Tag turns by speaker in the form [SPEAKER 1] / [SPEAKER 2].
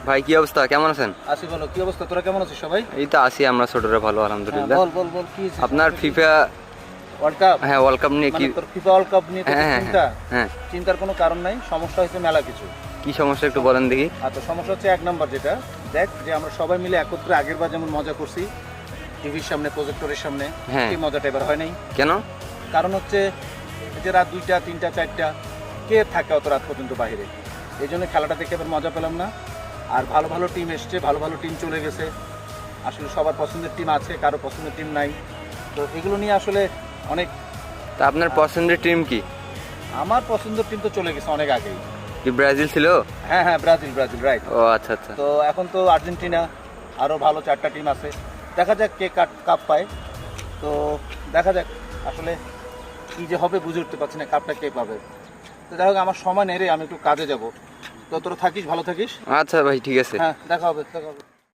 [SPEAKER 1] ভাই কি অবস্থা, কেমন আছেন?
[SPEAKER 2] আসি বলো, কি অবস্থা, তোরা কেমন আছিস সবাই?
[SPEAKER 1] এই তো আছি আমরা ছোটরা, ভালো আলহামদুলিল্লাহ।
[SPEAKER 2] বল বল বল, কি হয়েছে?
[SPEAKER 1] আপনার ফিফা
[SPEAKER 2] ওয়ার্ল্ড কাপ,
[SPEAKER 1] হ্যাঁ ওয়ার্ল্ড কাপ নিয়ে কি
[SPEAKER 2] তোর ফিফা ওয়ার্ল্ড কাপ নিয়ে তোর
[SPEAKER 1] হ্যাঁ
[SPEAKER 2] চিন্তা?
[SPEAKER 1] হ্যাঁ
[SPEAKER 2] চিন্তার কোনো কারণ নাই, সমস্যা হয়েছে মেলা কিছু।
[SPEAKER 1] কি সমস্যা একটু বলেন দেখি।
[SPEAKER 2] আচ্ছা, সমস্যা হচ্ছে এক নাম্বার যেটা, দেখ যে আমরা সবাই মিলে একত্রে আগের বার যেমন মজা করছি টিভির সামনে, প্রজেক্টরের সামনে,
[SPEAKER 1] হ্যাঁ।
[SPEAKER 2] এই মজাটা এবার হয় নাই।
[SPEAKER 1] কেন?
[SPEAKER 2] কারণ হচ্ছে যে রাত 2টা 3টা 4টা কে থাকে অত রাত পর্যন্ত বাইরে, এই জন্য খেলাটা দেখে এবার মজা পেলাম না। আর ভালো ভালো টিম এসছে, ভালো ভালো টিম চলে গেছে, আসলে সবার পছন্দের টিম আছে, কারো পছন্দের টিম নাই, তো এগুলো নিয়ে আসলে অনেক।
[SPEAKER 1] তা আপনার পছন্দের টিম কি?
[SPEAKER 2] আমার পছন্দের টিম তো চলে গেছে অনেক আগেই।
[SPEAKER 1] কি ব্রাজিল ছিল?
[SPEAKER 2] হ্যাঁ হ্যাঁ, ব্রাজিল, ব্রাজিল রাইট।
[SPEAKER 1] ও আচ্ছা আচ্ছা।
[SPEAKER 2] তো এখন তো আর্জেন্টিনা, আরও ভালো 4টা টিম আছে, দেখা যাক কে কাপ পায়। তো দেখা যাক আসলে কী যে হবে বুঝে উঠতে পারছি না, কাপটা কে পাবে। তো যাই হোক, আমার সময় নেই রে, আমি একটু কাজে যাব। তো তোরা থাকিস, ভালো থাকিস।
[SPEAKER 1] আচ্ছা ভাই ঠিক আছে।
[SPEAKER 2] হ্যাঁ, দেখা হবে, দেখা হবে।